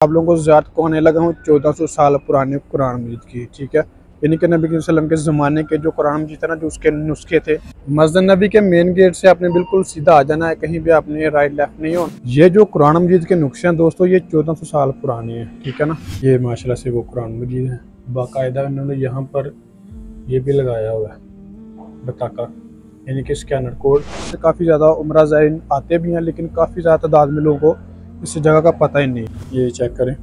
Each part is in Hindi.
आप लोगों को ज़्यादा को आने लगा हूँ 1400 साल पुराने कुरान मजीद की। ठीक है, यानी कि नबी वसल्लम के ज़माने के जो कुरान मजीद है ना, जो उसके नुस्खे थे। मस्जिद नबी के मेन गेट से आपने बिल्कुल सीधा आ जाना है, कहीं भी आपने राइट लेफ्ट नहीं होना। ये जो कुरान मजीद के नुस्खे हैं दोस्तों, ये 1400 साल पुराने हैं। ठीक है ना, ये माशाल्लाह से वो कुरान मजीद है। बाकायदा इन्होंने यहाँ पर ये भी लगाया हुआ है बताका, यानी कि स्कैनर कोड से काफ़ी ज़्यादा उम्रा ज़ायरीन आते भी हैं, लेकिन काफ़ी ज़्यादा तादाद में लोगों को इस जगह का पता ही नहीं। ये चेक करें,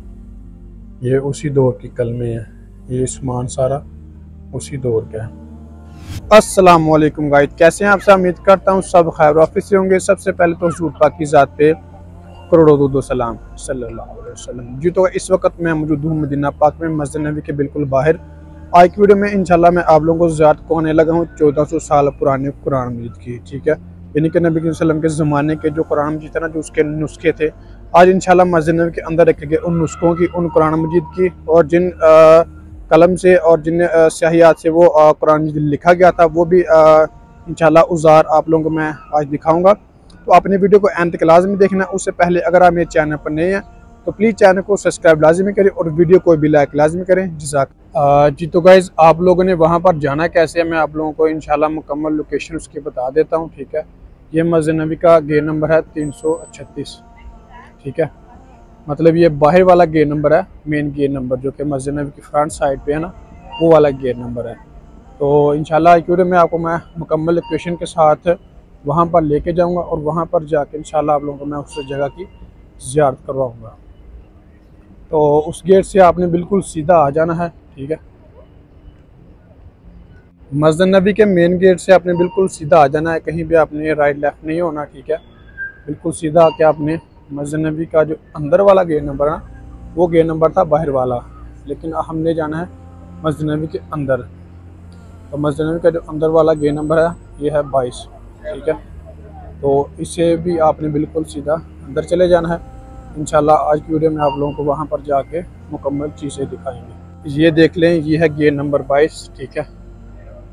ये उसी दौर की कलमे हैं, ये सामान सारा उसी दौर का है। अस्सलाम वालेकुम गाइस, कैसे हैं आप सब? उम्मीद करता हूँ सब खैर वाफिस से होंगे। सबसे पहले तो हुजूर पाक की ज़ात पे करोड़ों दुरूद व सलाम सल्लल्लाहु अलैहि वसल्लम। जी तो इस वक्त मैं मौजूद हूँ मदीना पाक में, मस्जिद नबी के बिल्कुल बाहर। आज की वीडियो में इंशाल्लाह मैं आप लोगों को ज़्यादा कहने लगा हूँ 1400 साल पुराने कुरान मजीद की। ठीक है, यानी कि नबी वसल्लम के ज़माने के जो कुरान मजीद है ना, जो उसके नुस्खे थे, आज इंशाल्लाह मस्जिद नबी के अंदर रखेंगे उन नुस्खों की, उन कुरान मजीद की, और जिन कलम से और जिन स्याहियात से वो कुरान मजीद लिखा गया था, वो भी इंशाल्लाह उज़ार आप लोगों को मैं आज दिखाऊँगा। तो आपने वीडियो को एंड तक लाजमी देखना। उससे पहले अगर आप मेरे चैनल पर नए हैं तो प्लीज़ चैनल को सब्सक्राइब लाजमी करें और वीडियो को भी लाइक लाजमी करें। जज़ाक। जी तो गाइज़, आप लोगों ने वहाँ पर जाना कैसे है, मैं आप लोगों को इंशाल्लाह मुकम्मल लोकेशन उसकी बता देता हूँ। ठीक है, ये मस्जिद नबी का गेट नंबर है 336। ठीक है, मतलब ये बाहर वाला गेट नंबर है, मेन गेट नंबर जो कि मस्जिद नबी की फ्रंट साइड पे है ना, वो वाला गेट नंबर है। तो इंशाल्लाह एक वीडियो में आपको मैं मुकम्मल लोकेशन के साथ वहाँ पर लेके जाऊँगा और वहाँ पर जाके इंशाल्लाह आप लोगों को मैं उस जगह की ज़ियारत करवाऊँगा। तो उस गेट से आपने बिल्कुल सीधा आ जाना है। ठीक है, मस्जिद नबी के मेन गेट से आपने बिल्कुल सीधा आ जाना है, कहीं भी आपने राइट लेफ्ट नहीं होना। ठीक है, बिल्कुल सीधा आके आपने मस्जिद नबी का जो अंदर वाला गेट नंबर है, वो गेट नंबर था बाहर वाला, लेकिन हमने जाना है मस्जिद नबी के अंदर। तो मस्जिद नबी का जो अंदर वाला गेट नंबर है, ये है 22। ठीक है, तो इससे भी आपने बिल्कुल सीधा अंदर चले जाना है। इंशाल्लाह आज की वीडियो में आप लोगों को वहाँ पर जाके मुकम्मल चीज़ें दिखाएंगे। ये देख लें, ये है गेट नंबर 22। ठीक है,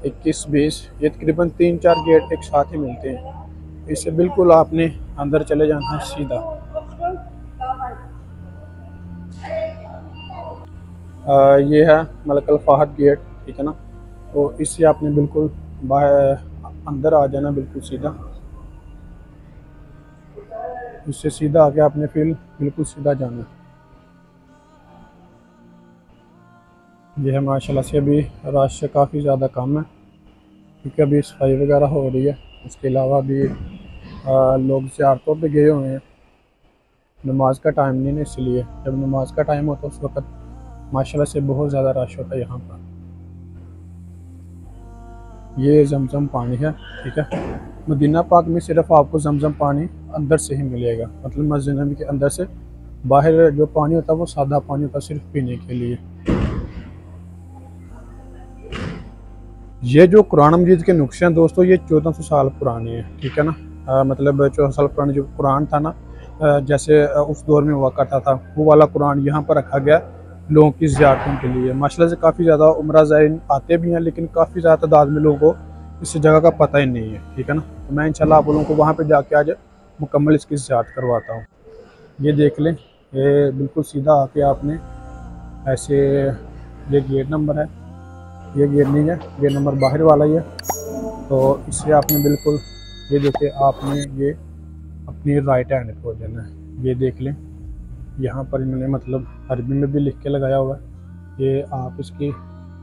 21, 20, ये तकरीबन 3-4 गेट एक साथ ही मिलते हैं। इससे बिल्कुल आपने अंदर चले जाना है सीधा। ये है मलकल फ़हद गेट। ठीक है ना, तो इससे आपने बिल्कुल बाहर अंदर आ जाना बिल्कुल सीधा। इससे सीधा आके आपने फिर बिल्कुल सीधा जाना। यह है माशाल्लाह से अभी रश काफ़ी ज़्यादा कम है, क्योंकि अभी सफाई वगैरह हो रही है। उसके अलावा भी लोग ज़ियारतों पे गए हुए हैं। नमाज का टाइम नहीं है, इसलिए जब नमाज का टाइम होता है उस वक्त माशाल्लाह से बहुत ज़्यादा रश होता है यहाँ पर। ये जमजम पानी है। ठीक है, मदीना पाक में सिर्फ आपको जमजम पानी अंदर से ही मिलेगा, मतलब मस्जिद नबी के अंदर से। बाहर जो पानी होता है वो सादा पानी होता है, सिर्फ पीने के लिए। ये जो कुरान मजीद के नुस्खे हैं दोस्तों, ये 1400 साल पुराने हैं। ठीक है ना, मतलब 1400 साल पुराने जो कुरान था ना, जैसे उस दौर में हुआ करता था, वो वाला कुरान यहाँ पर रखा गया लोगों की ज़ियारतों के लिए। माशाल्लाह से काफ़ी ज़्यादा उम्रा ज़ायरीन आते भी हैं, लेकिन काफ़ी ज़्यादा तादाद में लोगों को इस जगह का पता ही नहीं है। ठीक है ना, तो मैं इंशाल्लाह आप लोगों को वहाँ पर जाके आज मुकम्मल इसकी ज़ियारत करवाता हूँ। ये देख लें, ये बिल्कुल सीधा आके आपने ऐसे, ये गेट नंबर है, ये गेट नहीं है, गेट नंबर बाहर वाला ही है। तो इससे आपने बिल्कुल, ये देखिए, आपने ये अपनी राइट हैंड को देना है। ये देख लें, यहाँ पर इन्होंने मतलब अरबी में भी लिख के लगाया हुआ है। ये आप इसकी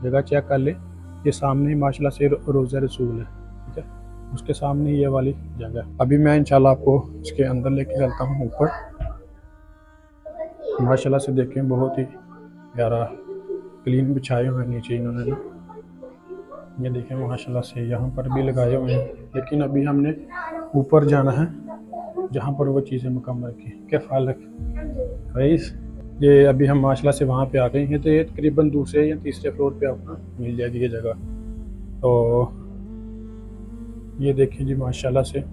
जगह चेक कर लें, ये सामने ही माशाल्लाह से रोज़ा रसूल है। ठीक है, उसके सामने ये वाली जगह। अभी मैं इंशाल्लाह आपको इसके अंदर लेके चलता हूँ ऊपर। माशाल्लाह से देखें, बहुत ही प्यारा क्लीन बिछाए हुए हैं नीचे इन्होंने ना। ये देखें माशाल्लाह से यहाँ पर भी लगाए हुए हैं, लेकिन अभी हमने ऊपर जाना है जहाँ पर वो चीज़ें मुकम्मल की। क्या ख्याल है रईस? ये अभी हम माशाल्लाह से वहाँ पे आ गए हैं। तो ये तकरीबन दूसरे या तीसरे फ्लोर पे आपको मिल जाएगी ये जगह। तो ये देखें जी, माशाल्लाह से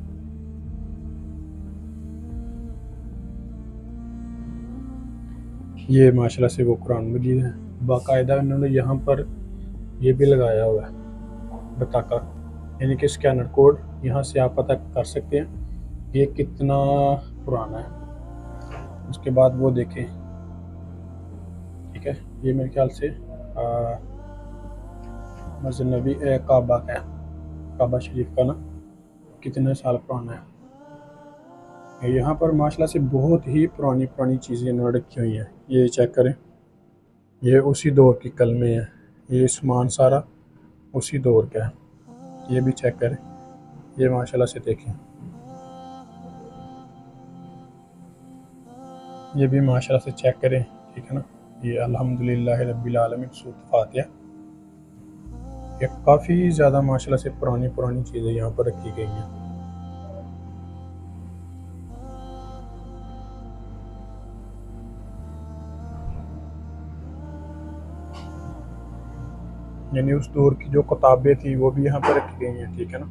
ये माशाल्लाह से वो कुरान मजीद है। बाकायदा इन्होंने यहाँ पर ये भी लगाया हुआ है बताका, यानी कि स्कैनर कोड। यहाँ से आप पता कर सकते हैं ये कितना पुराना है। उसके बाद वो देखें, ठीक है। ये मेरे ख्याल से मस्जिद नबी काबा का है, काबा शरीफ का ना कितने साल पुराना है। यहाँ पर माशाल्लाह से बहुत ही पुरानी पुरानी चीज़ें इन्होंने रखी हुई हैं। ये चेक करें, ये उसी दौर की कलमें हैं, ये सामान सारा उसी दौर का है। ये भी चेक करें, ये माशाल्लाह से देखें, ये भी माशाल्लाह से चेक करें, ठीक है ना। ये अल्हम्दुलिल्लाह रब्बिल आलमीन सूरत फातिहा, ये काफ़ी ज़्यादा माशाल्लाह से पुरानी पुरानी चीज़ें यहाँ पर रखी गई हैं। यानी उस दौर की जो किताबें थी वो भी यहाँ पर रखी गई हैं, ठीक है ना।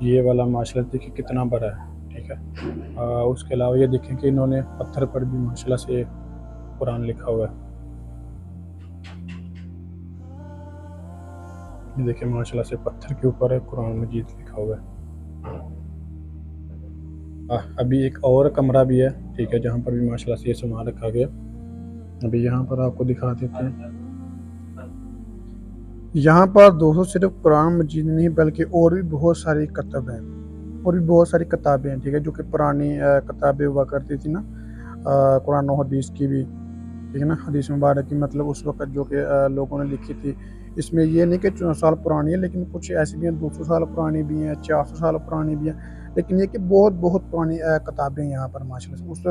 ये वाला माशाल्लाह देखिए कितना बड़ा है, ठीक है। उसके अलावा ये देखें कि इन्होंने पत्थर पर भी माशाल्लाह से कुरान लिखा हुआ है। ये देखें माशाल्लाह से पत्थर के ऊपर है कुरान मजीद लिखा हुआ है। अभी एक और कमरा भी है, ठीक है, जहाँ पर भी माशाल्लाह से ये सामान रखा गया। अभी यहाँ पर आपको दिखा देते हैं। यहाँ पर दोस्तों सिर्फ कुरान मजीद नहीं बल्कि और भी बहुत सारी किताब हैं, और भी बहुत सारी किताबें हैं, ठीक है, जो कि पुरानी किताबें हुआ करती थी ना, कुरान और हदीस की भी, ठीक है ना। हदीस मुबारक की मतलब उस वक़्त जो कि लोगों ने लिखी थी। इसमें ये नहीं कि 400 साल पुरानी है, लेकिन कुछ ऐसी भी हैं 200 साल पुरानी भी हैं, 400 साल पुरानी भी हैं, लेकिन ये कि बहुत बहुत पुरानी किताबें यहाँ पर माशाल्लाह से उस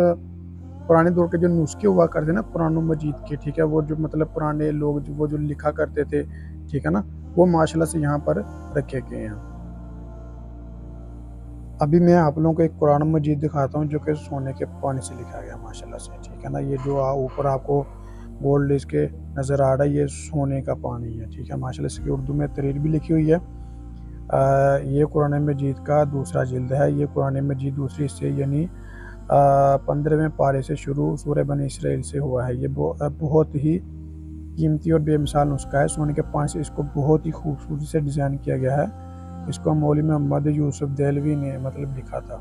पुराने दौर के जो नुस्खे हुआ करते ना कुरान मजीद के, ठीक है, वो जो मतलब पुराने लोग वो जो लिखा करते थे, ठीक है ना, वो माशाल्लाह से यहाँ पर रखे गए हैं। अभी मैं आप लोगों को एक कुरान मजीद दिखाता हूँ जो कि सोने के पानी से लिखा गया माशाल्लाह से, ठीक है ना। ये जो ऊपर आपको गोल्ड इसके नज़र आ रहा है, ये सोने का पानी है, ठीक है। माशाल्लाह से उर्दू में तहरीर भी लिखी हुई है। ये कुरान मजीद का दूसरा जिल्द है। ये कुरान मजीद दूसरी हिस्से यानी 15वें पारे से शुरू सूरह बनी इसराइल से हुआ है। ये बहुत ही कीमती और बेमिसाल नुस्खा है। सोने के पानी से इसको बहुत ही खूबसूरती से डिज़ाइन किया गया है। इसको मौलवी मोहम्मद यूसुफ देलवी ने मतलब लिखा था,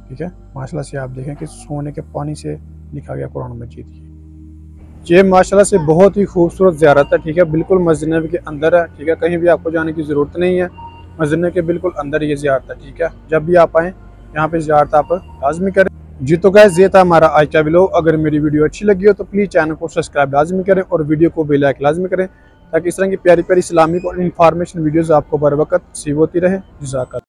ठीक है। माशाल्लाह से आप देखें कि सोने के पानी से लिखा गया कुरान मजीद की। ये माशाल्लाह से बहुत ही खूबसूरत ज़ियारत है, ठीक है, बिल्कुल मस्जिद नबी के अंदर है, ठीक है, कहीं भी आपको जाने की ज़रूरत नहीं है। मस्जिद नबी के बिल्कुल अंदर ये ज़ियारत है, ठीक है। जब भी आप आएँ यहाँ पे ज़ियारत आप लाजमी करें। जी तो गाइस ये था हमारा आज का वीडियो। अगर मेरी वीडियो अच्छी लगी हो तो प्लीज़ चैनल को सब्सक्राइब लाजमी करें और वीडियो को बेल आइकन लाजमी करें, ताकि इस तरह की प्यारी प्यारी इस्लामिक और इन्फॉर्मेशन वीडियोज़ आपको बर वक्त रिसीव होती रहे। जज़ाकल्लाह।